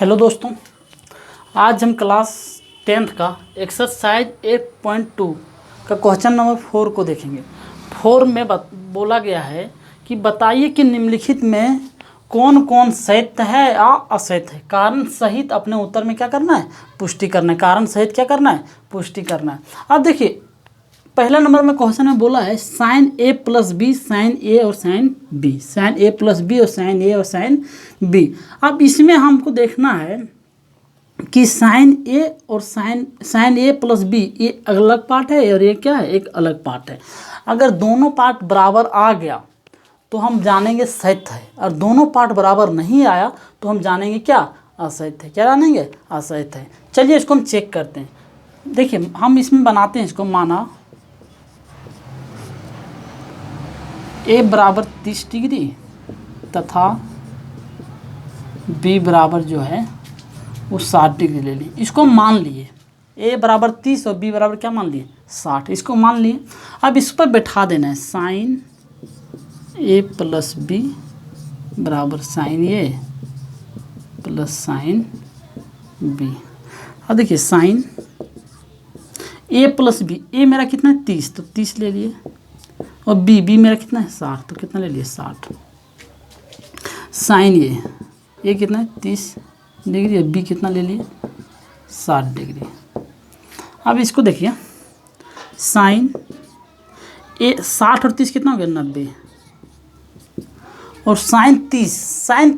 Hello दोस्तों, आज हम क्लास 10th का एक्सरसाइज 8.2 का क्वेश्चन नंबर 4 को देखेंगे। 4 में बोला गया है कि बताइए कि निम्नलिखित में कौन कौन सहित है या असहित है। कारण सहित अपने उत्तर में क्या करना है, पुष्टि करना है। कारण सहित क्या करना है, पुष्टि करना है। अब देखिए पहला नंबर में क्वेश्चन में बोला है साइन ए प्लस बी, साइन ए और साइन बी, साइन ए प्लस बी और साइन ए और साइन बी। अब इसमें हमको देखना है कि साइन ए और साइन ए प्लस बी ये अलग पार्ट है और ये क्या है, एक अलग पार्ट है। अगर दोनों पार्ट बराबर आ गया तो हम जानेंगे सहित है, और दोनों पार्ट बराबर नहीं आया तो हम जानेंगे क्या, असहित है। क्या जानेंगे, असहित है। चलिए इसको हम चेक करते हैं। देखिए हम इसमें बनाते हैं इसको, माना ए बराबर 30 डिग्री तथा बी बराबर जो है वो 60 डिग्री ले ली। इसको मान लिए ए बराबर 30 और बी बराबर क्या मान लिए, 60। इसको मान लिए। अब इस पर बैठा देना है साइन ए प्लस बी बराबर साइन ए प्लस साइन बी। अब देखिए साइन ए प्लस बी, ए मेरा कितना है 30, तो 30 ले लिए, और बी मेरा कितना है 60, तो कितना ले लिए 60। साइन ये कितना है 30 डिग्री, और बी कितना ले लिए 60 डिग्री। अब इसको देखिए साइन ए 60 और 30 कितना हो गया 90, और साइन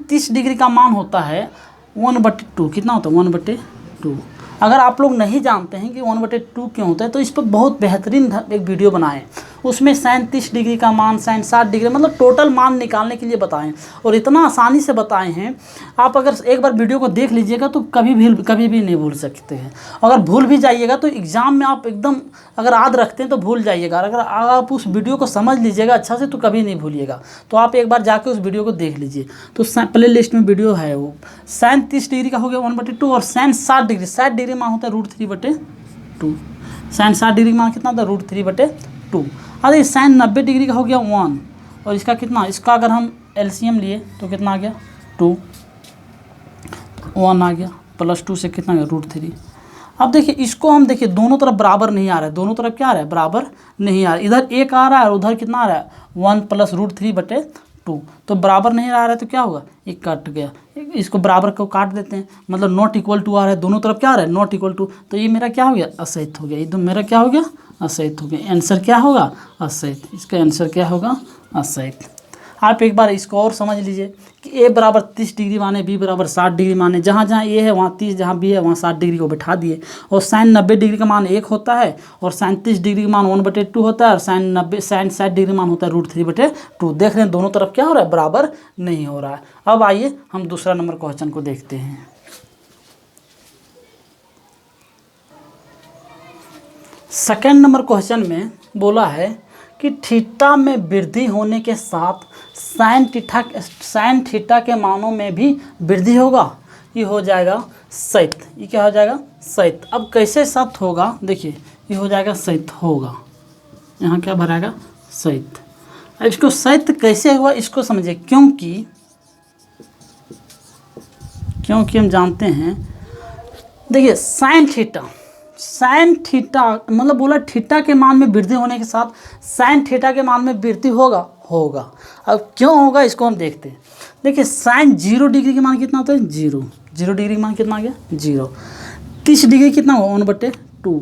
30 डिग्री का मान होता है 1/2। कितना होता है 1/2। अगर आप लोग नहीं जानते हैं कि 1/2 क्यों होता है तो इस पर बहुत बेहतरीन एक वीडियो बनाएं। उसमें साइन 30 डिग्री का मान, साइन 60 डिग्री, मतलब टोटल मान निकालने के लिए बताएं, और इतना आसानी से बताए हैं। आप अगर एक बार वीडियो को देख लीजिएगा तो कभी भी नहीं भूल सकते हैं। अगर भूल भी जाइएगा तो एग्ज़ाम में आप एकदम अगर याद रखते हैं तो भूल जाइएगा। अगर आप उस वीडियो को समझ लीजिएगा अच्छा से तो कभी नहीं भूलिएगा। तो आप एक बार जाके उस वीडियो को देख लीजिए। तो प्ले लिस्ट में वीडियो है वो। साइन 30 डिग्री का हो गया 1/2, और साइन 60 डिग्री मान होता है √3/2। साइन 60 डिग्री मान कितना होता है √3/2। अरे साइन 90 डिग्री का हो गया 1, और इसका कितना, इसका अगर हम एलसीएम लिए तो कितना आ गया 2, 1 आ गया, +2 से कितना गया √3। अब देखिए इसको हम देखिए दोनों तरफ बराबर नहीं आ रहा है, दोनों तरफ क्या आ रहा है, बराबर नहीं आ रहा है। इधर 1 आ रहा है और उधर कितना आ रहा है 1 + √3/2। तो बराबर नहीं आ रहा है तो क्या होगा, ये कट गया। इसको बराबर को काट देते हैं, मतलब नॉट इक्वल टू आ रहा है, दोनों तरफ क्या आ रहा है नॉट इक्वल टू। तो ये मेरा क्या हो गया, असहित हो गया। एकदम मेरा क्या हो गया, असहित हो गया। आंसर क्या होगा, असहित। इसका आंसर क्या होगा, असहित। आप एक बार इसको और समझ लीजिए कि ए बराबर 30 डिग्री माने, बी बराबर 60 डिग्री माने। जहाँ जहाँ ए है वहाँ 30, जहाँ बी है वहाँ 60 डिग्री को बैठा दिए। और साइन 90 डिग्री का मान 1 होता है, और साइन 30 डिग्री का मान 1/2 होता है, और साइन 60 डिग्री मान होता है √3/2। देख रहे हैं दोनों तरफ क्या हो रहा है, बराबर नहीं हो रहा है। अब आइए हम दूसरा नंबर क्वेश्चन को देखते हैं। सेकेंड नंबर क्वेश्चन में बोला है कि थीटा में वृद्धि होने के साथ साइन थीटा के मानों में भी वृद्धि होगा। ये हो जाएगा सहित। ये क्या हो जाएगा, सहित। अब कैसे सहित होगा, देखिए ये हो जाएगा सहित होगा। यहाँ क्या भराएगा, सहित। अब इसको सहित कैसे हुआ इसको समझिए। क्योंकि हम जानते हैं, देखिए साइन थीटा मतलब बोला थीटा के मान में वृद्धि होने के साथ साइन थीटा के मान में वृद्धि होगा। अब क्यों होगा इसको हम देखते हैं। देखिए साइन 0 डिग्री के मान कितना होता है 0 डिग्री के मान कितना आ गया 0। 30 डिग्री कितना होगा 1/2।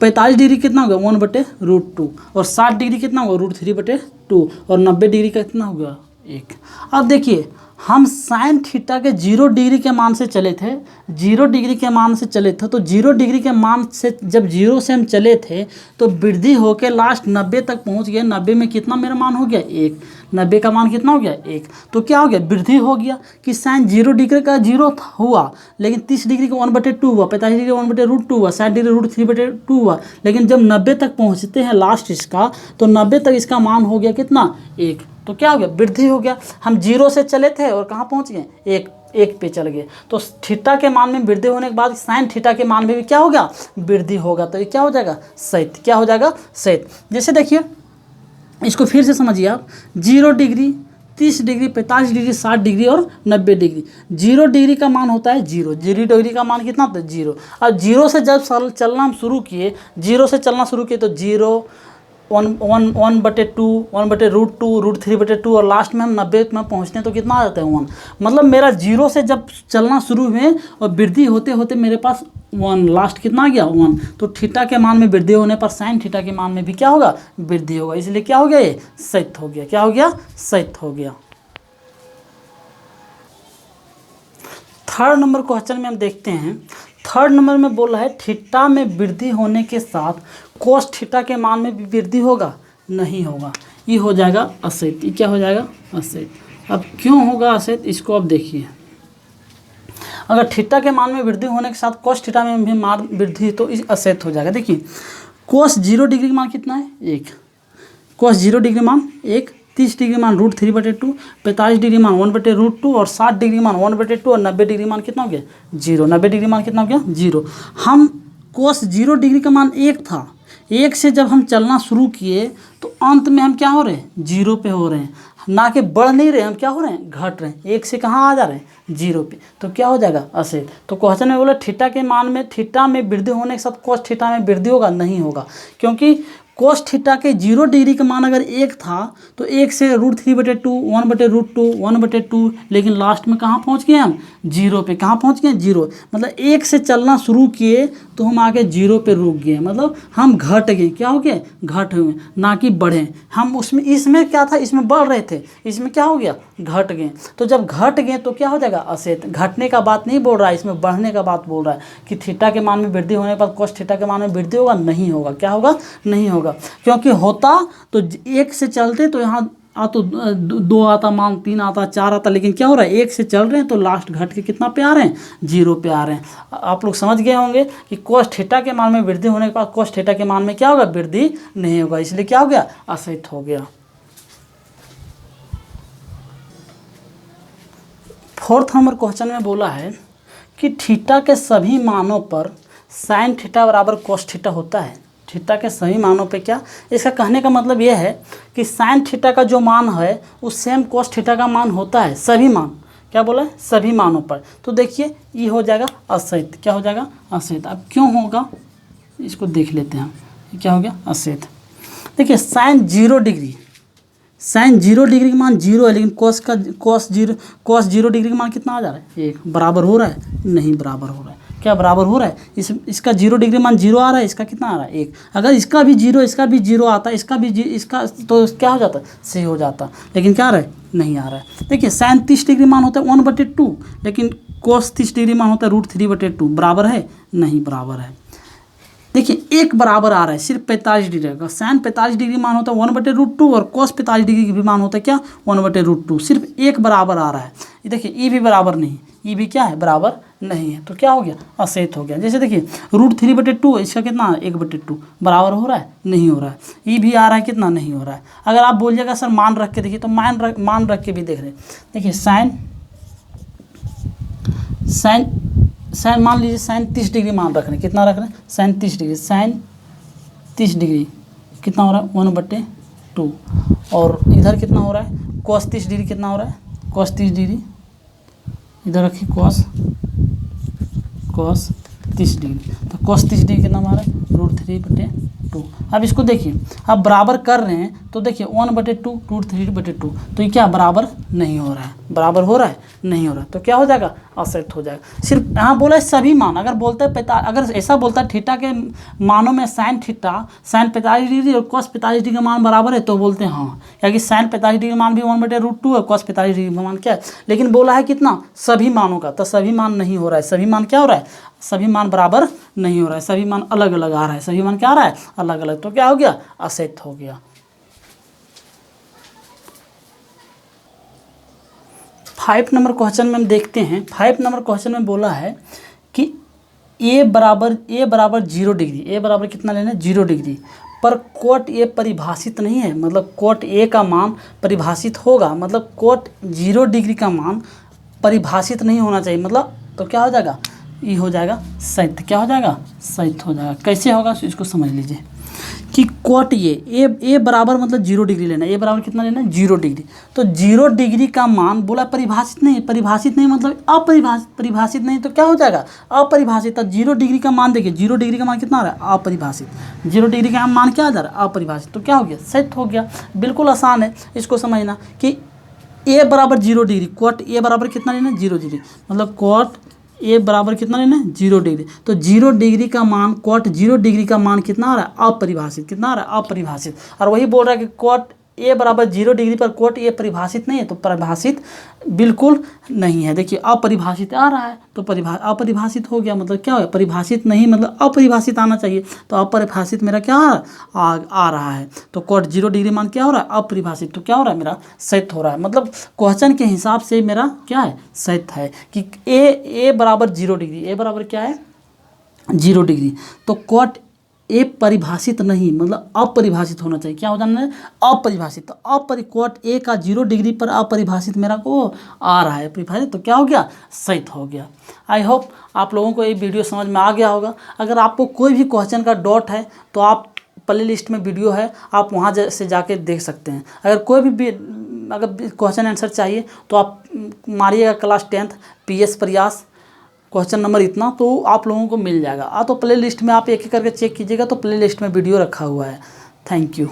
45 डिग्री कितना होगा 1/√2, और 60 डिग्री कितना होगा √3/2, और 90 डिग्री का कितना होगा 1। अब देखिए हम साइन थीटा के 0 डिग्री के मान से चले थे, 0 डिग्री के मान से चले थे, तो 0 डिग्री के मान से जब 0 से हम चले थे तो वृद्धि होके लास्ट 90 तक पहुंच गए। 90 में कितना मेरा मान हो गया 1, 90 का मान कितना हो गया 1। तो क्या हो गया, वृद्धि हो गया कि साइन 0 डिग्री का 0 हुआ, लेकिन 30 डिग्री का 1/2 हुआ, 45 डिग्री 1/√2 हुआ, 60 डिग्री √3/2 हुआ। लेकिन जब 90 तक पहुँचते हैं लास्ट इसका, तो 90 तक इसका मान हो गया कितना 1। तो क्या हो गया, वृद्धि हो गया। हम 0 से चले थे और कहाँ पहुँच गए 1 पे चल गए। तो थीटा के मान में वृद्धि होने के बाद साइन थीटा के मान में भी क्या होगा, वृद्धि होगा। तो ये क्या हो जाएगा, सहित। क्या हो जाएगा, सहित। जैसे देखिए इसको फिर से समझिए आप, 0 डिग्री 30 डिग्री, 45 डिग्री, 60 डिग्री और 90 डिग्री। 0 डिग्री का मान होता है 0, 0 डिग्री का मान कितना होता है 0। अब 0 से जब चलना हम शुरू किए, 0 से चलना शुरू किए तो 0, 1/2, 1/√2, √3/2 और लास्ट में हम 90 में पहुँचते हैं तो कितना आ जाता है 1। मतलब मेरा 0 से जब चलना शुरू हुए और वृद्धि होते होते मेरे पास 1, लास्ट कितना आ गया 1। तो थीटा के मान में वृद्धि होने पर साइन थीटा के मान में भी क्या होगा, वृद्धि होगा। इसलिए क्या हो गया, ये सत्य हो गया। क्या हो गया, सत्य हो गया। थर्ड नंबर क्वेश्चन में हम देखते हैं। थर्ड नंबर में बोला है थीटा में वृद्धि होने के साथ कोस थीटा के मान में भी वृद्धि होगा, नहीं होगा। ये हो जाएगा असत्य। ये क्या हो जाएगा, असत्य। अब क्यों होगा असत्य, इसको अब देखिए। अगर थीटा के मान में वृद्धि होने के साथ कोस थीटा में भी मान वृद्धि तो इस असत्य हो जाएगा। देखिए कोस 0 डिग्री का मान कितना है 1, कोस 0 डिग्री मान 1, 30 डिग्री मान √3/2, 45 डिग्री मान 1/√2 और 60 डिग्री मान 1/2 और 90 डिग्री मान कितना हो गया 0। 90 डिग्री मान कितना हो गया 0। हम कोस 0 डिग्री का मान 1 था, 1 से जब हम चलना शुरू किए तो अंत में हम क्या हो रहे हैं 0 पे हो रहे हैं, ना कि बढ़ नहीं रहे, हम क्या हो रहे हैं घट रहे हैं। 1 से कहाँ आ जा रहे हैं 0 पे, तो क्या हो जाएगा असत्य। तो क्वेश्चन में बोला थीटा के मान में थीटा में वृद्धि होने के साथ कोस थीटा में वृद्धि होगा, नहीं होगा। क्योंकि कोस थीटा के 0 डिग्री का मान अगर 1 था तो 1 से √3/2, 1/√2, 1/2, लेकिन लास्ट में कहाँ पहुँच गए हम 0 पे। कहाँ पहुँच गए 0। मतलब 1 से चलना शुरू किए तो हम आगे 0 पे रुक गए, मतलब हम घट गए। क्या हो गए, घट हुए, ना कि बढ़े। हम उसमें इसमें क्या था, इसमें बढ़ रहे थे, इसमें क्या हो गया घट गए। तो जब घट गए तो क्या हो जाएगा असत्य। घटने का बात नहीं बोल रहा है, इसमें बढ़ने का बात बोल रहा है कि थीटा के मान में वृद्धि होने पर कोस थीटा के मान में वृद्धि होगा, नहीं होगा। क्या होगा, नहीं होगा। क्योंकि होता तो 1 से चलते तो यहाँ तो 2 आता मान, 3 आता, 4 आता, लेकिन क्या हो रहा है 1 से चल रहे हैं तो लास्ट घट के कितना पे आ रहे हैं 0 पे आ रहे हैं। आप लोग समझ गए होंगे कि कोस थीटा के मान में वृद्धि होने के बाद कोस थीटा के मान में क्या होगा, वृद्धि नहीं होगा। इसलिए क्या हो गया, असत्य हो गया। फोर्थ नंबर क्वेश्चन में बोला है कि थीटा के सभी मानों पर साइन थीटा बराबर कोस थीटा होता है। थीटा के सभी मानों पे क्या, इसका कहने का मतलब यह है कि साइन थीटा का जो मान है उस सेम कोस थीटा का मान होता है, सभी मान। क्या बोला है, सभी मानों पर। तो देखिए ये हो जाएगा असत्य। क्या हो जाएगा, असत्य। अब क्यों होगा इसको देख लेते हैं। क्या हो गया, असत्य। देखिए साइन 0 डिग्री, साइन 0 डिग्री का मान 0 है, लेकिन कोस 0 डिग्री का मान कितना आ जा रहा है 1। बराबर हो रहा है, नहीं बराबर हो रहा है। क्या बराबर हो रहा है, इसका 0 डिग्री मान 0 आ रहा है, इसका कितना आ रहा है 1। अगर इसका भी 0, इसका भी 0 आता, इसका भी इसका तो क्या हो जाता, सही हो जाता, लेकिन क्या आ रहा है, नहीं आ रहा है। देखिए साइन 30 डिग्री मान होता है 1/2, लेकिन कोस 30 डिग्री मान होता है √3/2। बराबर है, नहीं बराबर है। देखिए एक बराबर आ रहा है सिर्फ 45 डिग्री का। साइन 45 डिग्री मान होता है 1/√2 और कोस 45 डिग्री की भी मान होता है क्या 1/√2। सिर्फ एक बराबर आ रहा है। ये देखिए ये भी बराबर नहीं, ये भी क्या है, बराबर नहीं है। तो क्या हो गया, असत्य हो गया। जैसे देखिए √3/2 इसका कितना 1/2 बराबर हो रहा है, नहीं हो रहा है। ये भी आ रहा है कितना, नहीं हो रहा है। अगर आप बोलिएगा सर मान रख के देखिए, तो मान रख के भी देख रहे हैं। देखिए साइन मान लीजिए साइन 30 डिग्री मान रख रहे हैं। कितना रख रहे हैं, साइन 30 डिग्री। साइन 30 डिग्री कितना हो रहा है 1/2, और इधर कितना हो रहा है कोस 30 डिग्री। कितना हो रहा है कोस 30 डिग्री, इधर रखिए कोस 30 डिग्री। तो कोस 30 डिग्री कितना हमारा √3/2। अब इसको देखिए, अब बराबर कर रहे हैं तो देखिए 1/2 √3/2, तो ये क्या बराबर नहीं हो रहा है। बराबर हो रहा है, नहीं हो रहा है। तो क्या हो जाएगा, असत्य हो जाएगा। सिर्फ यहाँ बोला है सभी मान। अगर बोलते हैं अगर ऐसा बोलता है थीटा के मानों में साइन 45 डिग्री और कोस 45 डिग्री का मान बराबर है, तो बोलते हैं हाँ, क्योंकि साइन 45 डिग्री मान भी 1/2 है, कोस 45 डिग्री का मान क्या है। लेकिन बोला है कितना, सभी मानों का, तो सभी मान नहीं हो रहा है। सभी मान क्या हो रहा है, सभी मान बराबर नहीं हो रहा है। सभी मान अलग अलग आ रहा है। सभी मान क्या आ रहा है, अलग अलग। तो क्या हो गया, असत्य हो गया। 5 नंबर क्वेश्चन में हम देखते हैं। 5 नंबर क्वेश्चन में बोला है कि a बराबर 0 डिग्री, a बराबर कितना लेना है 0 डिग्री पर कोट a परिभाषित नहीं है। मतलब कोट a का मान परिभाषित होगा, मतलब कोट 0 डिग्री का मान परिभाषित नहीं होना चाहिए। मतलब तो क्या हो जाएगा, ये हो जाएगा सत्य। क्या हो जाएगा, सत्य हो जाएगा। कैसे होगा इसको समझ लीजिए। कि कॉट ए बराबर मतलब 0 डिग्री लेना है। ए बराबर कितना लेना है 0 डिग्री। तो 0 डिग्री का मान बोला परिभाषित नहीं, परिभाषित नहीं मतलब अपरिभाषित, परिभाषित नहीं तो क्या हो जाएगा अपरिभाषित। तो 0 डिग्री का मान देखिए, 0 डिग्री का मान कितना आ रहा है अपरिभाषित, 0 डिग्री का मान क्या आ जा रहा है अपरिभाषित। तो क्या हो गया सेट हो गया। बिल्कुल आसान है इसको समझना कि ए बराबर 0 डिग्री, कॉट ए बराबर कितना लेना है 0 डिग्री, मतलब कॉट ए बराबर कितना लेना है 0 डिग्री। तो 0 डिग्री का मान, कॉट 0 डिग्री का मान कितना आ रहा है अपरिभाषित, कितना आ रहा है अपरिभाषित। और वही बोल रहा है कि कॉट ए बराबर 0 डिग्री पर कॉट ए परिभाषित नहीं है, तो परिभाषित बिल्कुल नहीं है। देखिए अपरिभाषित आ रहा है तो अपरिभाषित हो गया, मतलब क्या हो गया परिभाषित नहीं मतलब अपरिभाषित आना चाहिए, तो अपरिभाषित मेरा क्या आ रहा है। तो कॉट 0 डिग्री मान क्या हो रहा है अपरिभाषित, तो क्या हो रहा है मेरा सेट हो रहा है। मतलब क्वेश्चन के हिसाब से मेरा क्या है सेट है कि ए बराबर 0 डिग्री, ए बराबर क्या है 0 डिग्री, तो कॉट ए परिभाषित नहीं मतलब अपरिभाषित होना चाहिए। क्या हो जाना है अपरिभाषित। तो कॉट ए का 0 डिग्री पर अपरिभाषित मेरा को आ रहा है परिभाषित, तो क्या हो गया सही हो गया। आई होप आप लोगों को ये वीडियो समझ में आ गया होगा। अगर आपको कोई भी क्वेश्चन का डाउट है तो आप प्ले लिस्ट में वीडियो है, आप वहाँ से जाके देख सकते हैं। अगर कोई भी अगर क्वेश्चन आंसर चाहिए तो आप मारिएगा क्लास 10th PS प्रयास क्वेश्चन नंबर इतना, तो आप लोगों को मिल जाएगा। तो प्ले लिस्ट में आप एक एक करके चेक कीजिएगा, तो प्ले लिस्ट में वीडियो रखा हुआ है। Thank you.